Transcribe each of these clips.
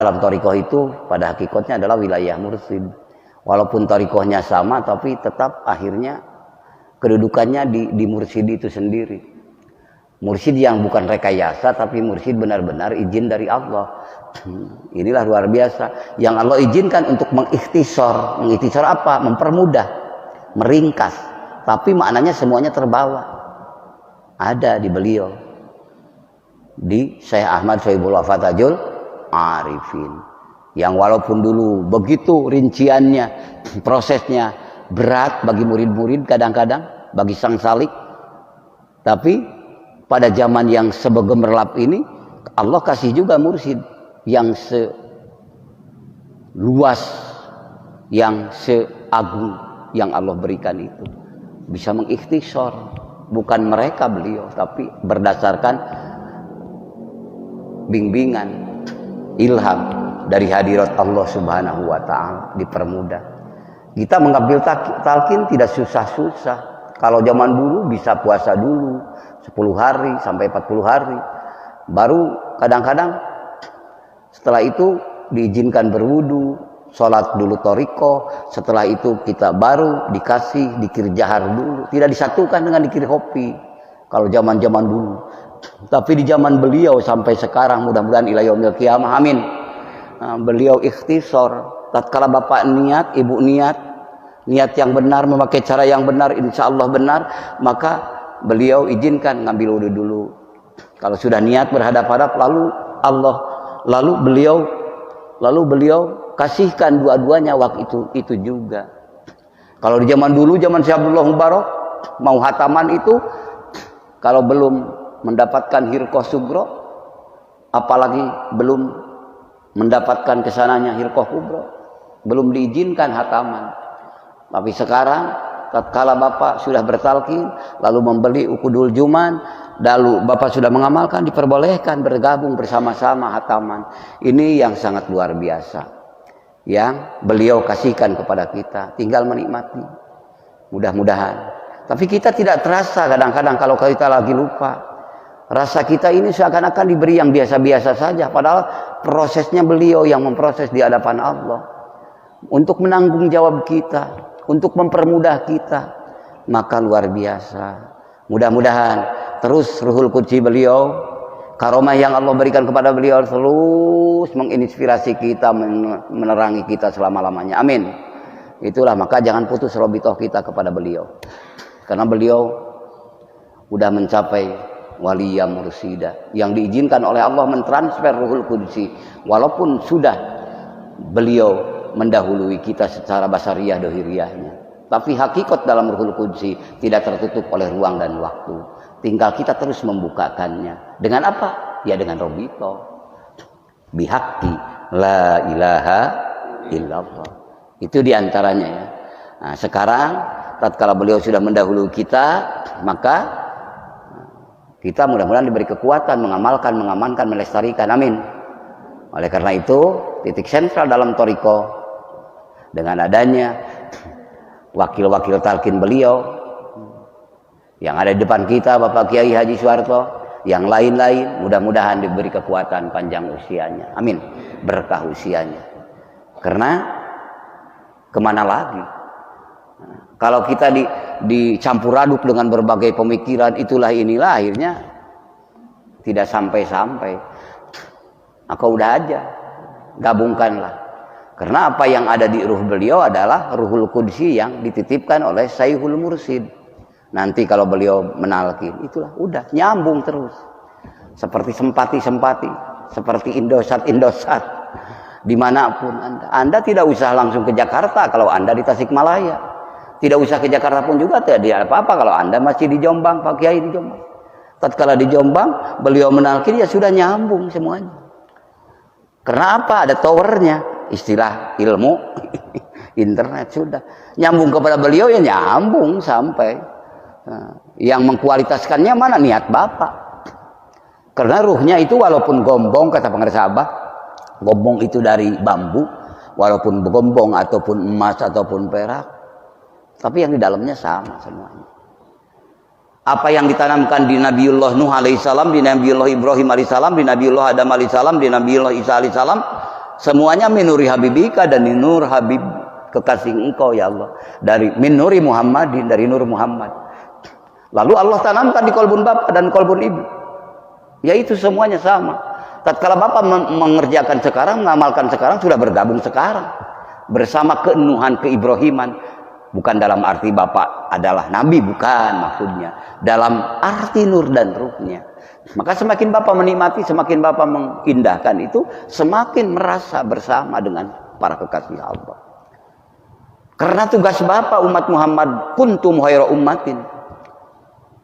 dalam thariqah itu pada hakikatnya adalah wilayah mursyid. Walaupun thariqahnya sama, tapi tetap akhirnya kedudukannya di mursyid itu sendiri. Mursyid yang bukan rekayasa, tapi mursyid benar-benar izin dari Allah. Inilah luar biasa. Yang Allah izinkan untuk mengikhtisar. Mengikhtisar apa? Mempermudah, meringkas. Tapi maknanya semuanya terbawa. Ada di beliau. Di Syekh Ahmad Sohibul Wafatajul Arifin. Yang walaupun dulu begitu rinciannya, prosesnya berat bagi murid-murid kadang-kadang, bagi sang salik. Tapi pada zaman yang sebegemerlap ini, Allah kasih juga mursyid yang seluas, yang seagung yang Allah berikan itu. Bisa mengikhtisar. Bukan mereka beliau, tapi berdasarkan bimbingan, ilham dari hadirat Allah Subhanahu wa Ta'ala, dipermudah. Kita mengambil talqin tidak susah-susah. Kalau zaman dulu bisa puasa dulu 10 hari sampai 40 hari. Baru kadang-kadang setelah itu diizinkan berwudu, sholat dulu thariqah, setelah itu kita baru dikasih dikir jahar dulu. Tidak disatukan dengan dikir kopi kalau zaman-zaman dulu. Tapi di zaman beliau sampai sekarang, mudah-mudahan ila yaumil qiyamah, amin. Nah, beliau ikhtisar. Tatkala bapak niat, ibu niat yang benar, memakai cara yang benar, insya Allah benar, maka beliau izinkan ngambil wudu dulu. Kalau sudah niat berhadap-hadap, lalu beliau kasihkan dua-duanya waktu itu juga. Kalau di zaman dulu, zaman Syekh Abdullah Mubarak, mau hataman itu kalau belum mendapatkan hirqah sugro, apalagi belum mendapatkan kesananya hirqah kubro, belum diizinkan hataman. Tapi sekarang tatkala bapak sudah bertalqin, lalu membeli ukudul juman, lalu bapak sudah mengamalkan, diperbolehkan bergabung bersama-sama hataman. Ini yang sangat luar biasa yang beliau kasihkan kepada kita, tinggal menikmati. Mudah-mudahan. Tapi kita tidak terasa kadang-kadang kalau kita lagi lupa. Rasa kita ini seakan-akan diberi yang biasa-biasa saja, padahal prosesnya beliau yang memproses di hadapan Allah untuk menanggung jawab kita, untuk mempermudah kita. Maka luar biasa. Mudah-mudahan terus ruhul qudsi beliau, karomah yang Allah berikan kepada beliau terus menginspirasi kita, menerangi kita selama-lamanya. Amin. Itulah, maka jangan putus robitoh kita kepada beliau. Karena beliau sudah mencapai waliya mursida yang diizinkan oleh Allah mentransfer ruhul qudsi, walaupun sudah beliau mendahului kita secara basariyah dohiriyahnya, tapi hakikat dalam ruhul qudsi tidak tertutup oleh ruang dan waktu. Tinggal kita terus membukakannya. Dengan apa? Ya dengan robito bihaqqi la ilaha illallah. Itu diantaranya ya. Nah, sekarang tatkala beliau sudah mendahului kita, maka kita mudah-mudahan diberi kekuatan mengamalkan, mengamankan, melestarikan. Amin. Oleh karena itu, titik sentral dalam thariqah dengan adanya wakil-wakil talqin beliau yang ada di depan kita, Bapak Kiai Haji Suharto, yang lain-lain, mudah-mudahan diberi kekuatan panjang usianya. Amin. Berkah usianya. Karena kemana lagi? Kalau kita dicampur aduk dengan berbagai pemikiran, itulah inilah, akhirnya tidak sampai-sampai. Maka udah aja, gabungkanlah. Karena apa yang ada di ruh beliau adalah ruhul qudsi yang dititipkan oleh Syekhul Mursyid. Nanti kalau beliau menalkin, itulah udah nyambung terus. Seperti sempati-sempati, seperti indosat-indosat. Dimanapun Anda tidak usah langsung ke Jakarta kalau Anda di Tasikmalaya. Tidak usah ke Jakarta pun juga tidak apa-apa kalau Anda masih di Jombang, Pak Kiai di Jombang. Tatkala di Jombang, beliau menalkin, ya sudah nyambung semuanya. Karena apa? Ada towernya, istilah ilmu internet, sudah nyambung kepada beliau, ya nyambung sampai. Yang mengkualitaskannya mana? Niat Bapak. Karena ruhnya itu walaupun gombong, kata pengarang Sabah, gombong itu dari bambu, walaupun gombong ataupun emas ataupun perak, tapi yang di dalamnya sama semuanya. Apa yang ditanamkan di Nabiullah Nuh alaihissalam, di Nabiullah Ibrahim alaihissalam, di Nabiullah Adam alaihissalam, di Nabiullah Isa alaihissalam, Semuanya minuri habibika dan nur habib kekasih engkau ya Allah. Dari minuri Muhammadin, dari nur Muhammad. Lalu Allah tanamkan di kolbun bapak dan kolbun ibu. Yaitu semuanya sama. Tatkala bapak mengerjakan sekarang, mengamalkan sekarang, sudah bergabung sekarang. Bersama keunuhan, keibrahiman. Bukan dalam arti bapak adalah nabi, bukan maksudnya. Dalam arti nur dan ruhnya. Maka semakin bapak menikmati, semakin bapak mengindahkan itu, semakin merasa bersama dengan para kekasih Allah. Karena tugas bapak umat Muhammad, kuntum khaira ummatin.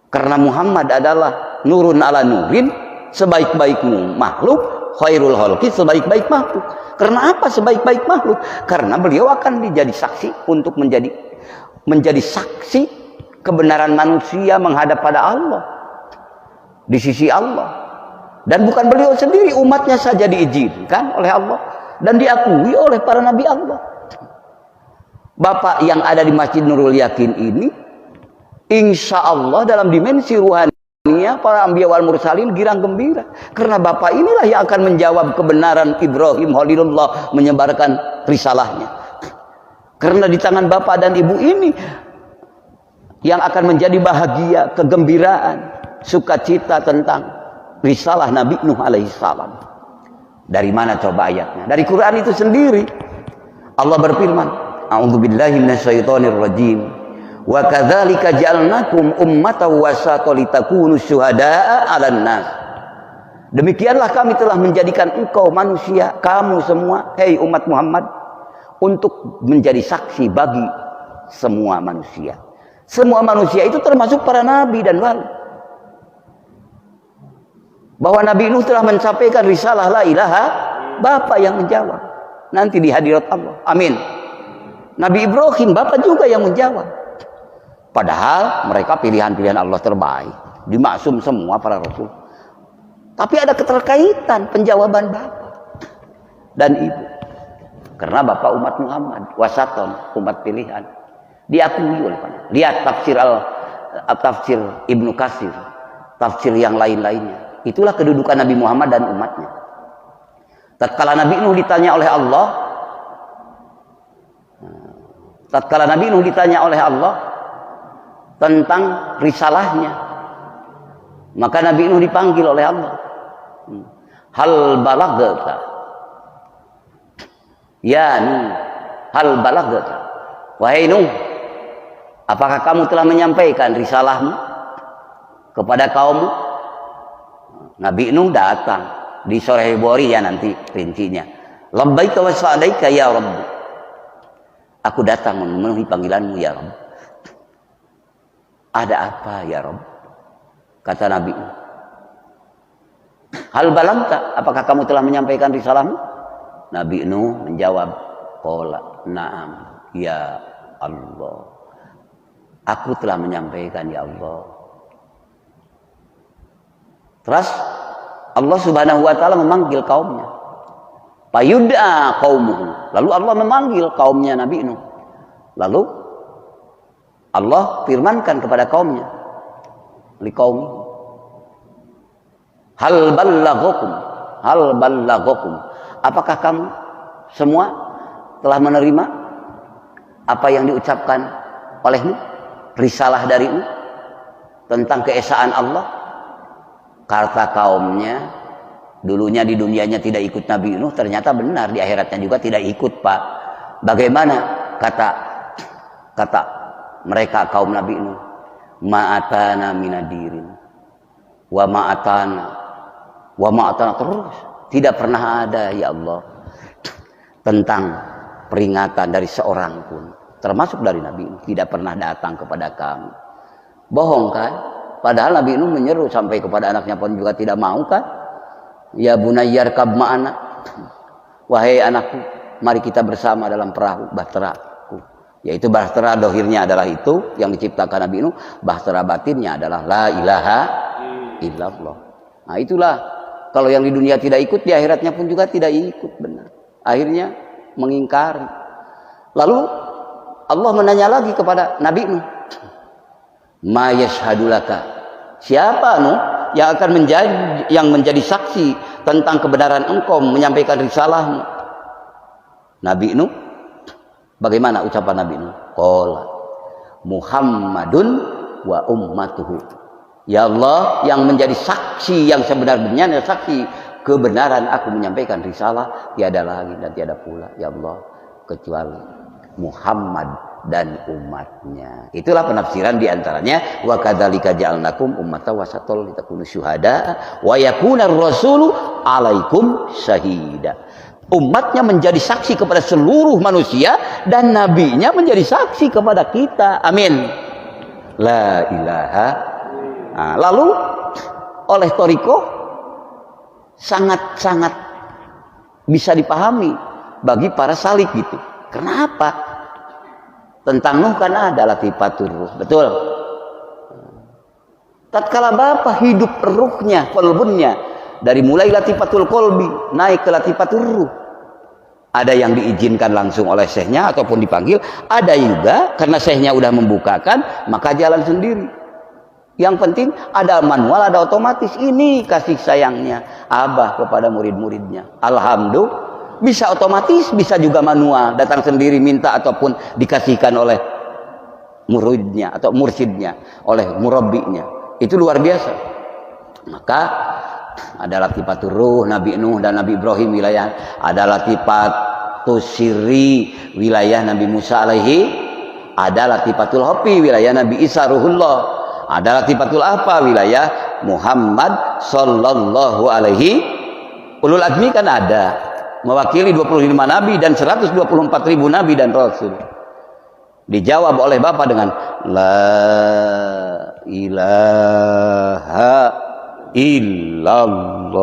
Karena Muhammad adalah nurun ala nurin, sebaik-baik makhluk, khairul khalqi, sebaik-baik makhluk. Karena apa sebaik-baik makhluk? Karena beliau akan menjadi saksi untuk menjadi saksi kebenaran manusia menghadap pada Allah. Di sisi Allah. Dan bukan beliau sendiri, umatnya saja diizinkan oleh Allah dan diakui oleh para nabi Allah. Bapak yang ada di Masjid Nurul Yakin ini, insya Allah dalam dimensi ruhaninya para anbiya wal mursalin girang gembira. Karena bapak inilah yang akan menjawab kebenaran Ibrahim Khalilullah menyebarkan risalahnya. Karena di tangan bapak dan ibu ini yang akan menjadi bahagia, kegembiraan, sukacita tentang risalah Nabi Nuh alaihissalam. Dari mana coba ayatnya? Dari Quran itu sendiri. Allah berfirman, a'udzubillahi minasyaitonir rajim. Wa kadzalika ja'alnakum ummatan wasatan litakunu syuhada'a 'alan nas. Demikianlah kami telah menjadikan engkau manusia, kamu semua, hei umat Muhammad, untuk menjadi saksi bagi semua manusia. Semua manusia itu termasuk para nabi dan wali. Bahwa Nabi Nuh telah menyampaikan risalah la ilaha, bapak yang menjawab nanti di hadirat Allah. Amin. Nabi Ibrahim bapak juga yang menjawab. Padahal mereka pilihan-pilihan Allah terbaik, dimaksum semua para rasul. Tapi ada keterkaitan penjawaban bapak dan ibu. Karena bapak umat Muhammad, wasaton, umat pilihan, diakui oleh para. Lihat tafsir Ibnu Katsir, tafsir yang lain-lainnya. Itulah kedudukan Nabi Muhammad dan umatnya. Tatkala Nabi Nuh ditanya oleh Allah, tentang risalahnya, maka Nabi Nuh dipanggil oleh Allah. Hal balagta? Ya Nuh, hal balagta? Wahai Nuh, apakah kamu telah menyampaikan risalahmu kepada kaummu? Nabi Nuh datang di sore Bukhari ya nanti rincinya. Labbaika wa sa'daika ya Rabb. Aku datang memenuhi panggilanmu ya Rabb. Ada apa ya Rabb? Kata Nabi Nuh. Hal balagta? Apakah kamu telah menyampaikan risalahmu? Nabi Nuh menjawab, qala na'am ya Allah. Aku telah menyampaikan ya Allah. Terus Allah Subhanahu wa taala memanggil kaumnya. Fayud'a qaumuhu. Lalu Allah memanggil kaumnya Nabi Nuh. Lalu Allah firmankan kepada kaumnya. Liqaumi. Hal ballaghakum. Apakah kamu semua telah menerima apa yang diucapkan olehmu? Risalah darimu tentang keesaan Allah? Kata kaumnya, dulunya di dunianya tidak ikut Nabi Nuh, ternyata benar di akhiratnya juga tidak ikut, Pak. Bagaimana kata mereka kaum Nabi Nuh? Ma'atana minadirin wa ma'atana terus. Tidak pernah ada ya Allah tentang peringatan dari seorang pun, termasuk dari Nabi Nuh, tidak pernah datang kepada kami. Bohong kan? Padahal Nabi Nuh menyeru sampai kepada anaknya pun juga tidak mau kan? Ya bunayyar kab ma'ana. Wahai anakku, mari kita bersama dalam perahu bahteraku. Yaitu bahtera dohirnya adalah itu yang diciptakan Nabi Nuh, bahtera batinnya adalah la ilaha illallah. Nah itulah, kalau yang di dunia tidak ikut, di akhiratnya pun juga tidak ikut, benar. Akhirnya mengingkari. Lalu Allah menanya lagi kepada Nabi Nuh, ma yashhadulaka, siapa Nuh yang akan menjadi saksi tentang kebenaran engkau menyampaikan risalahmu? Nabi Nuh, bagaimana ucapan Nabi Nuh? Qala Muhammadun wa ummatuhu. Ya Allah, yang menjadi saksi yang sebenar-benarnya, saksi kebenaran aku menyampaikan risalah, tiada lagi dan tiada pula ya Allah kecuali Muhammad dan umatnya. Itulah penafsiran diantaranya wa kadzalika ja'alnakum ummatan wasatan litakunu syuhada wa yakuna ar-rasulu 'alaikum syahida. Umatnya menjadi saksi kepada seluruh manusia dan nabinya menjadi saksi kepada kita. Amin. La ilaha. Nah, lalu oleh Thariqah sangat-sangat bisa dipahami bagi para salik gitu. Kenapa? Tentang Nuh kan ada latifatur ruh, betul. Tatkala Bapak hidup ruhnya, kolbunnya, dari mulai latifatul kolbi naik ke latifatur ruh. Ada yang diizinkan langsung oleh syekhnya ataupun dipanggil, ada juga karena syekhnya udah membukakan maka jalan sendiri. Yang penting ada manual, ada otomatis. Ini kasih sayangnya Abah kepada murid-muridnya. Alhamdulillah. Bisa otomatis, bisa juga manual, datang sendiri minta ataupun dikasihkan oleh muridnya atau mursyidnya, oleh murabbinya. Itu luar biasa. Maka ada latifatur ruh Nabi Nuh dan Nabi Ibrahim wilayah, ada latifatus sirri wilayah Nabi Musa alaihi, ada latifatul hopi wilayah Nabi Isa ruhullah, ada latifatul apa wilayah Muhammad sallallahu alaihi. Ulul azmi kan ada, mewakili 25 nabi dan 124.000 nabi dan rasul. Dijawab oleh Bapak dengan la ilaha illallah.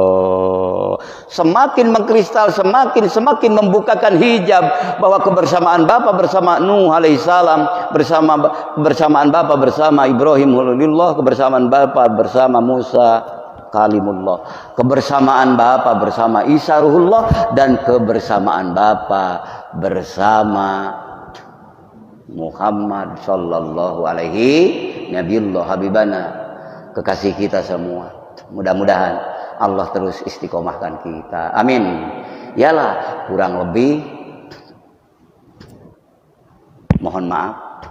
Semakin mengkristal, semakin membukakan hijab bahwa kebersamaan Bapak bersama Nuh alaihissalam, bersamaan Bapak bersama Ibrahim khalilullah, kebersamaan Bapak bersama Musa kalimullah, kebersamaan Bapa bersama Isa ruhullah, dan kebersamaan Bapa bersama Muhammad sallallahu alaihi nabiyullah habibana, kekasih kita semua. Mudah-mudahan Allah terus istiqomahkan kita, amin. Yalah, kurang lebih mohon maaf.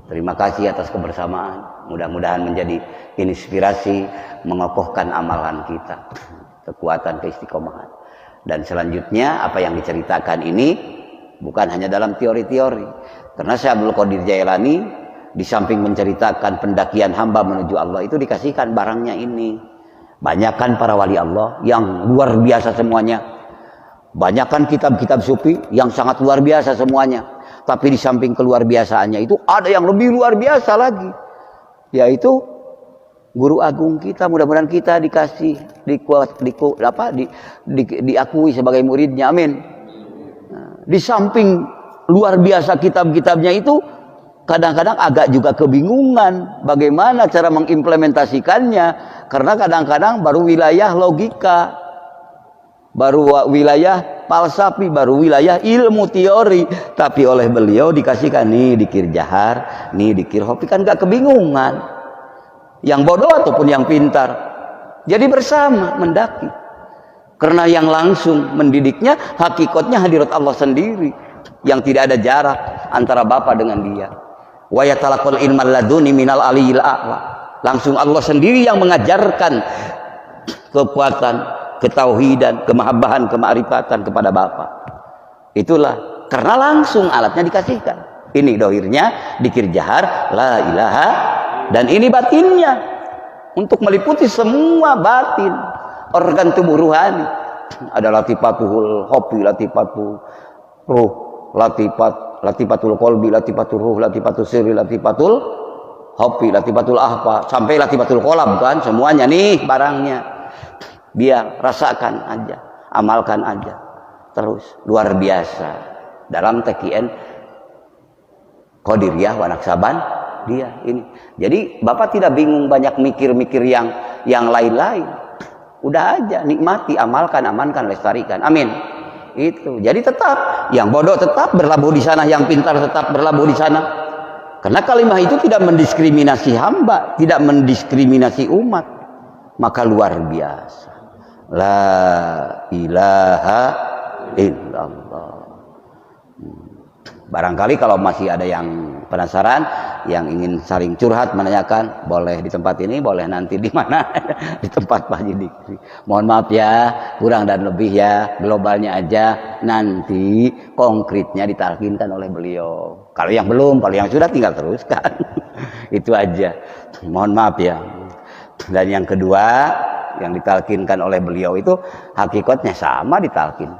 Terima kasih atas kebersamaan. Mudah-mudahan menjadi inspirasi mengokohkan amalan kita, kekuatan keistiqomahan. Dan selanjutnya apa yang diceritakan ini bukan hanya dalam teori-teori. Karena Syekh Abdul Qadir Jailani di samping menceritakan pendakian hamba menuju Allah itu dikasihkan barangnya ini. Banyakkan para wali Allah yang luar biasa semuanya. Banyakkan kitab-kitab sufi yang sangat luar biasa semuanya. Tapi di samping keluar biasaannya itu ada yang lebih luar biasa lagi, yaitu guru agung kita. Mudah-mudahan kita dikasih, diakui sebagai muridnya, amin. Nah, di samping luar biasa kitab-kitabnya itu, kadang-kadang agak juga kebingungan bagaimana cara mengimplementasikannya, karena kadang-kadang baru wilayah logika, baru wilayah falsafi, baru wilayah ilmu teori. Tapi oleh beliau dikasihkan nih dikir jahar, nih dikir hopi, kan gak kebingungan yang bodoh ataupun yang pintar. Jadi bersama mendaki, karena yang langsung mendidiknya hakikatnya hadirat Allah sendiri, yang tidak ada jarak antara Bapa dengan dia. Wa yatalaqal ilmal laduni minal aliyil a'la. Langsung Allah sendiri yang mengajarkan kekuatan ketauhidan, kemahabbahan, kemakrifatan kepada Bapa. Itulah karena langsung alatnya dikasihkan. Ini dohirnya dikir jahar la ilaha, dan ini batinnya untuk meliputi semua batin organ tubuh ruhani. Ada latifatul hopi, latifatul ruh, latifatul kolbi, latifatul ruh, latifatul sirri, latifatul hopi, latifatul ahfa, sampai latifatul kolam, kan semuanya nih barangnya. Biar rasakan aja, amalkan aja terus. Luar biasa dalam TKN Qadiriyah wa Naksaban dia ini. Jadi Bapak tidak bingung banyak mikir-mikir yang lain-lain. Udah aja nikmati, amalkan, amankan, lestarikan, amin. Itu jadi tetap yang bodoh tetap berlabuh di sana, yang pintar tetap berlabuh di sana, karena kalimat itu tidak mendiskriminasi hamba, tidak mendiskriminasi umat. Maka luar biasa. La ilaha illallah. Barangkali kalau masih ada yang penasaran, yang ingin saling curhat, menanyakan, boleh di tempat ini, boleh nanti di mana, di tempat Pak Haji Dikri. Mohon maaf ya, kurang dan lebih ya, globalnya aja, nanti konkretnya ditalkinkan oleh beliau. Kalau yang belum, kalau yang sudah tinggal teruskan. Itu aja. Mohon maaf ya. Dan yang kedua, yang ditalkinkan oleh beliau itu hakikatnya sama ditalkin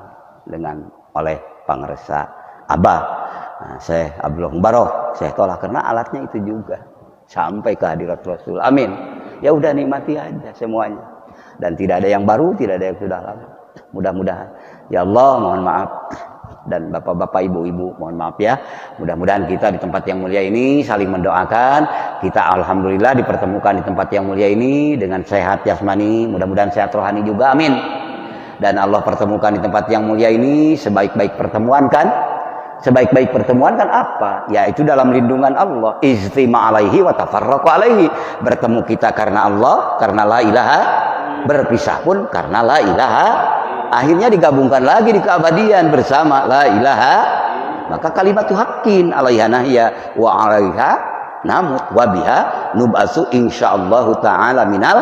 dengan oleh Pangresa Abah. Nah, Syekh Abdullah Mubarak, saya tolak karena alatnya itu juga sampai ke hadirat Rasul. Amin. Ya udah nikmati aja semuanya. Dan tidak ada yang baru, tidak ada yang sudah lama. Mudah-mudahan. Ya Allah, mohon maaf. Dan bapak-bapak, ibu-ibu, mohon maaf ya. Mudah-mudahan kita di tempat yang mulia ini saling mendoakan. Kita alhamdulillah dipertemukan di tempat yang mulia ini dengan sehat jasmani, mudah-mudahan sehat rohani juga. Amin. Dan Allah pertemukan di tempat yang mulia ini sebaik-baik pertemuan kan? Sebaik-baik pertemuan kan apa? Yaitu dalam lindungan Allah. Ijtima alaihi wa tafarraqu alaihi. Bertemu kita karena Allah, karena la ilaha. Berpisah pun karena la ilaha. Akhirnya digabungkan lagi di keabadian bersama la ilaha. Maka kalimatu haqqin alaiha nahya wa alaiha namut wa biha nub'atsu insyaallah taala minal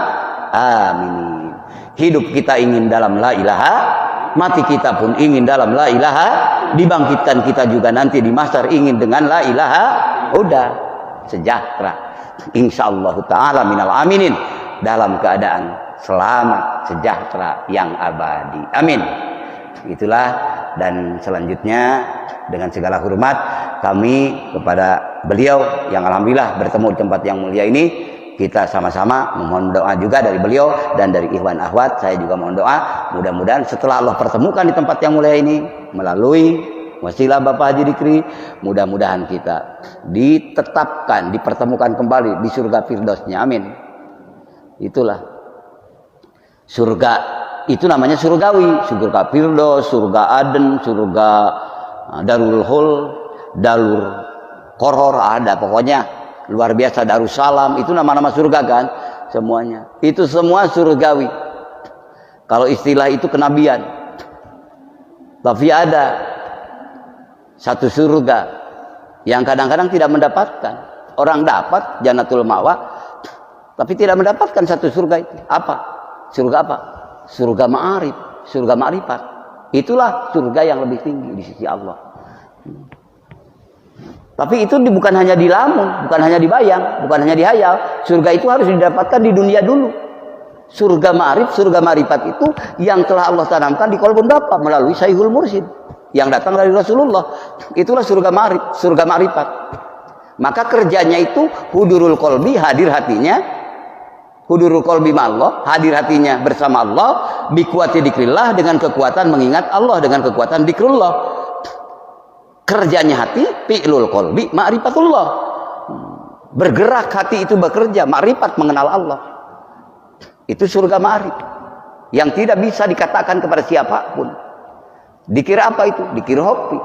aminin. Hidup kita ingin dalam la ilaha, mati kita pun ingin dalam la ilaha, dibangkitkan kita juga nanti di mahsyar ingin dengan la ilaha, udah sejahtera insyaallah taala minal aminin, dalam keadaan selamat sejahtera yang abadi. Amin. Itulah. Dan selanjutnya dengan segala hormat kami kepada beliau yang alhamdulillah bertemu di tempat yang mulia ini, kita sama-sama memohon doa juga dari beliau dan dari ikhwan akhwat. Saya juga mohon doa, mudah-mudahan setelah Allah pertemukan di tempat yang mulia ini melalui wasilah Bapak Haji Dikri, mudah-mudahan kita ditetapkan, dipertemukan kembali di surga Firdausnya. Amin. Itulah surga, itu namanya surgawi, surga Firdaus, surga Aden, surga Darul Hul, Darul Qoror, ada pokoknya luar biasa, Darussalam, itu nama-nama surga kan semuanya. Itu semua surgawi. Kalau istilah itu kenabian. Tapi ada satu surga yang kadang-kadang tidak mendapatkan. Orang dapat Jannatul Ma'wa tapi tidak mendapatkan satu surga itu. Apa? Surga apa? Surga ma'arif, surga ma'rifat. Itulah surga yang lebih tinggi di sisi Allah. Tapi itu bukan hanya dilamun, bukan hanya dibayang, bukan hanya dihayal. Surga itu harus didapatkan di dunia dulu. Surga ma'arif, surga ma'rifat itu yang telah Allah tanamkan di qalbun Bapak melalui Syaihul Mursyid yang datang dari Rasulullah. Itulah surga ma'arif, surga ma'rifat. Maka kerjanya itu hudurul qalbi, hadir hatinya. Hudurul qalbi ma'allah, hadir hatinya bersama Allah, biquwati dzikrillah, dengan kekuatan mengingat Allah, dengan kekuatan dzikrullah. Kerjanya hati, fi'lul qalbi, ma'rifatullah. Bergerak hati itu bekerja, ma'rifat mengenal Allah. Itu surga ma'rif. Yang tidak bisa dikatakan kepada siapapun. Dikira apa itu? Dikira hobi.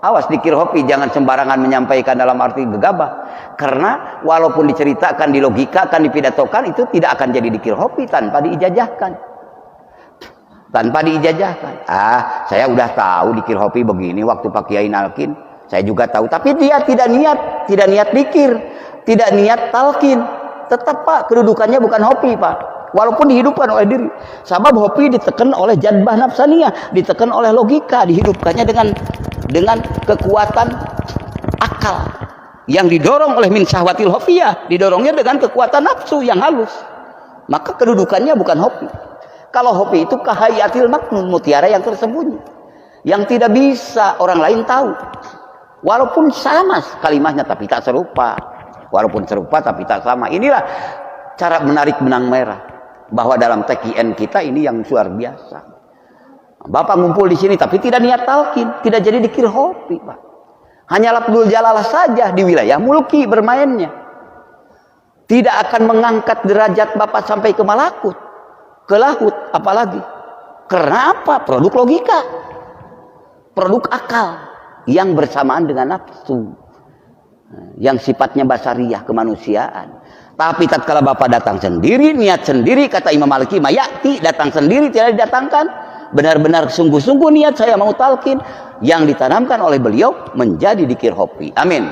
Awas dikira hobi, jangan sembarangan menyampaikan dalam arti gegabah. Karena walaupun diceritakan, dilogikakan, dipidatokan, itu tidak akan jadi dikira hobi tanpa diijajahkan. Tanpa diijajahkan. Saya udah tahu dikir hopi begini waktu Pak Kiai nalkin. Saya juga tahu. Tapi dia tidak niat dikir, tidak niat talkin. Tetap Pak, kedudukannya bukan hopi Pak. Walaupun dihidupkan oleh diri. Sebab hopi ditekan oleh jadbah nafsaniyah, ditekan oleh logika, dihidupkannya dengan kekuatan akal yang didorong oleh min syahwatil hofiyah, didorongnya dengan kekuatan nafsu yang halus. Maka kedudukannya bukan hopi. Kalau hobi itu kahayatil maknun, mutiara yang tersembunyi, yang tidak bisa orang lain tahu. Walaupun sama kalimatnya tapi tak serupa. Walaupun serupa tapi tak sama. Inilah cara menarik benang merah bahwa dalam TKN kita ini yang luar biasa. Bapak ngumpul di sini tapi tidak niat talqin, tidak jadi dikir hobi, Pak. Hanya lafzul jalalah saja di wilayah mulki bermainnya. Tidak akan mengangkat derajat Bapak sampai ke malakut, ke lahut, apalagi. Karena apa? Produk logika, produk akal yang bersamaan dengan nafsu, yang sifatnya basariyah, kemanusiaan. Tapi tatkala Bapak datang sendiri, niat sendiri, kata Imam Maliki, mayati, datang sendiri, tidak didatangkan, benar-benar sungguh-sungguh niat saya mau talqin, yang ditanamkan oleh beliau menjadi dikir hopi. Amin.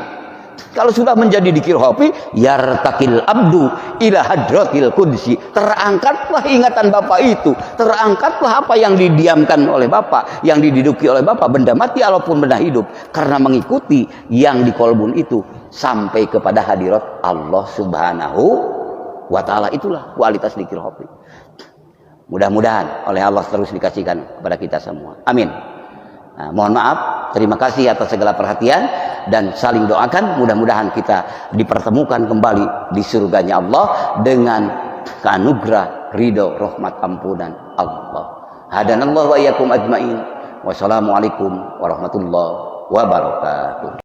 Kalau sudah menjadi dikir hopi, yartakil abdu ila hadratil qudsi, terangkatlah ingatan Bapak itu, terangkatlah apa yang didiamkan oleh Bapak, yang diduduki oleh Bapak, benda mati ataupun benda hidup, karena mengikuti yang di kolbun itu sampai kepada hadirat Allah Subhanahu wa ta'ala. Itulah kualitas dikir hopi. Mudah-mudahan oleh Allah terus dikasihkan kepada kita semua. Amin. Nah, mohon maaf, terima kasih atas segala perhatian dan saling doakan. Mudah-mudahan kita dipertemukan kembali di surganya Allah dengan keanugerah ridho rahmat ampunan Allah. Hadanallahu wa iyyakum ajmain. Wassalamualaikum warahmatullahi wabarakatuh.